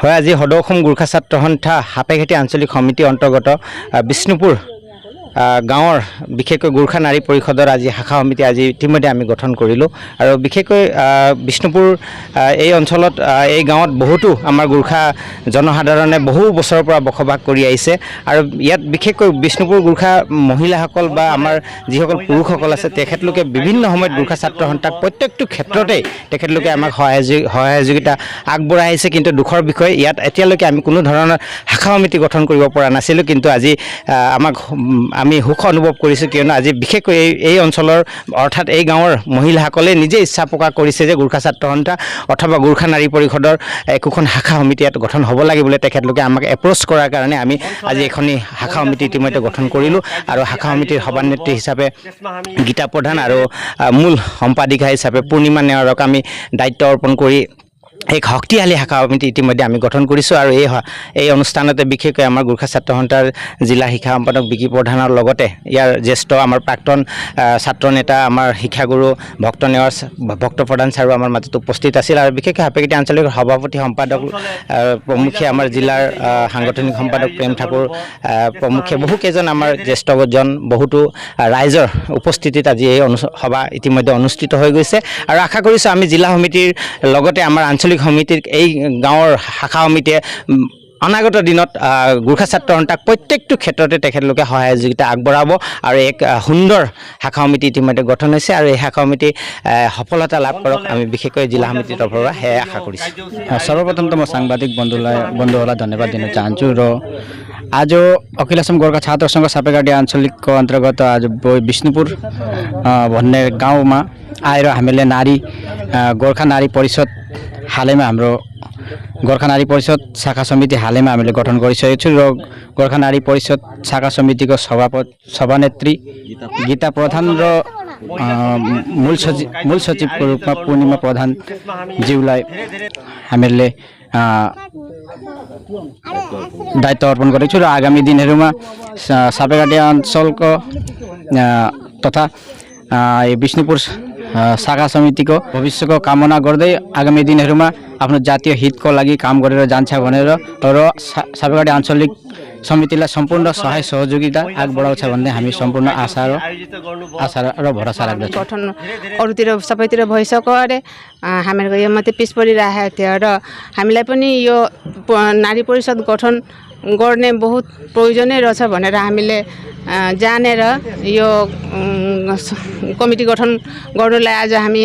হয় আজি সদৌ অসম গোৰ্খা ছাত্ৰ সন্থা সাপেঘাটী আঞ্চলিক সমিতি অন্তৰ্গত বিষ্ণুপুৰ গাঁৱৰ বিশেষকৈ গোৰ্খা নাৰী পৰিষদৰ আজি শাখা সমিতি আজি ইতিমধ্যে আমি গঠন কৰিলোঁ আৰু বিশেষকৈ বিষ্ণুপুৰ এই অঞ্চলত এই গাঁৱত বহুতো আমাৰ গোৰ্খা জনসাধাৰণে বহু বছৰৰ পৰা বসবাস কৰি আহিছে আৰু ইয়াত বিশেষকৈ বিষ্ণুপুৰ গোৰ্খা মহিলাসকল বা আমাৰ যিসকল পুৰুষসকল আছে তেখেতলোকে বিভিন্ন সময়ত গোৰ্খা ছাত্ৰ সন্থাক প্ৰত্যেকটো ক্ষেত্ৰতেই তেখেতলোকে আমাক সহযোগিতা আগবঢ়াই আহিছে কিন্তু দুখৰ বিষয় ইয়াত এতিয়ালৈকে আমি কোনো ধৰণৰ শাখা সমিতি গঠন কৰিব পৰা নাছিলোঁ কিন্তু আজি আমি সুখ অনুভৱ কৰিছোঁ কিয়নো আজি বিশেষকৈ এই অঞ্চলৰ অৰ্থাৎ এই গাঁৱৰ মহিলাসকলে নিজে ইচ্ছা প্ৰকাশ কৰিছে যে গোৰ্খা ছাত্ৰ সন্থা অথবা গোৰ্খা নাৰী পৰিষদৰ একোখন শাখা সমিতি ইয়াত গঠন হ'ব লাগে বুলি তেখেতলোকে আমাক এপ্ৰ'চ কৰাৰ কাৰণে আমি আজি এখনি শাখা সমিতি ইতিমধ্যে গঠন কৰিলোঁ আৰু শাখা সমিতিৰ সভানেত্ৰী হিচাপে গীতা প্ৰধান আৰু মূল সম্পাদিকা হিচাপে পূৰ্ণিমা নেওৰক আমি দায়িত্ব অৰ্পণ কৰি এক শক্তিশালী শাখা সমিতি ইতিমধ্যে আমি গঠন কৰিছোঁ আৰু এই অনুষ্ঠানতে বিশেষকৈ আমাৰ গোৰ্খা ছাত্ৰ সন্থাৰ জিলা শিক্ষা সম্পাদক বিকি প্ৰধানৰ লগতে ইয়াৰ জ্যেষ্ঠ আমাৰ প্ৰাক্তন ছাত্ৰ নেতা আমাৰ শিক্ষাগুৰু ভক্ত প্ৰধান ছাৰো আমাৰ মাজত উপস্থিত আছিল আৰু বিশেষকৈ সাপেঘাটী আঞ্চলিক সভাপতি সম্পাদক প্ৰমুখে আমাৰ জিলাৰ সাংগঠনিক সম্পাদক প্ৰেম ঠাকুৰ প্ৰমুখে বহুকেইজন আমাৰ জ্যেষ্ঠজন বহুতো ৰাইজৰ উপস্থিতিত আজি এই সভা ইতিমধ্যে অনুষ্ঠিত হৈ গৈছে আৰু আশা কৰিছোঁ আমি জিলা সমিতিৰ লগতে আমাৰ আঞ্চলিক সমিতিৰ এই গাঁৱৰ শাখা সমিতিয়ে অনাগত দিনত গোৰ্খা ছাত্ৰ সন্থাক প্ৰত্যেকটো ক্ষেত্ৰতে তেখেতলোকে সহযোগিতা আগবঢ়াব আৰু এক সুন্দৰ শাখা সমিতি ইতিমধ্যে গঠন হৈছে আৰু এই শাখা সমিতি সফলতা লাভ কৰক আমি বিশেষকৈ জিলা সমিতিৰ তৰফৰ পৰা সেয়াই আশা কৰিছোঁ सर्वप्रथम म साङ्बादिक बन्धुहरूलाई धन्यवाद दिन चाहन्छु र आज अखिल असम गोर्खा छात्र सङ्घ सापेघाटी आञ्चलिकको अन्तर्गत आज विष्णुपुर भन्ने गाउँमा आएर हामीले गोर्खा नारी परिषद हालैमा हाम्रो गोर्खा नारी परिषद शाखा समिति हालैमा हामीले गठन गरिसकेको छु र गोर्खा नारी परिषद शाखा समितिको सभानेत्री गीता प्रधान र मूल सचिवको रूपमा पूर्णिमा प्रधान ज्यूलाई हामीले दायित्व अर्पण गरेको छु र आगामी दिनहरूमा सापेघाटी अञ्चलको तथा विष्णुपुर शाखा समितिको भविष्यको कामना गर्दै आगामी दिनहरूमा आफ्नो जातीय हितको लागि काम गरेर जान्छ भनेर र सापेघाटी आञ्चलिक समितिलाई सम्पूर्ण सहाय सहयोगिता बढाउँछ भन्ने हामी सम्पूर्ण आशा र भरोसा राख्दछौँ। गठन अरूतिर सबैतिर भइसक्यो अरे हामीहरूको यो मात्रै पिस परिरहेको थियो र हामीलाई पनि यो नारी परिषद गठन गर्ने बहुत प्रयोजनै रहेछ भनेर हामीले जानेर यो कमिटी गठन गर्नुलाई आज हामी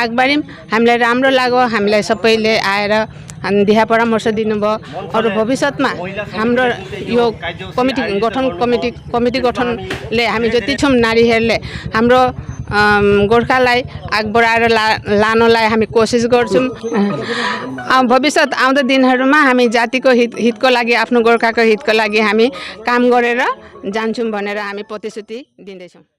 आगबाड्यौँ। हामीलाई राम्रो लाग्यो, हामीलाई सबैले आएर दिहा परामर्श दिनुभयो। अरू भविष्यमा हाम्रो यो कमिटी गठनले हामी जति छौँ नारीहरूले हाम्रो गोर्खालाई आगबढाएर लानलाई हामी कोसिस गर्छौँ। भविष्य आउँदो दिनहरूमा हामी जातिको हितको लागि आफ्नो गोर्खाको हितको लागि हामी काम गरेर जान्छौँ भनेर हामी प्रतिश्रुति दिँदैछौँ।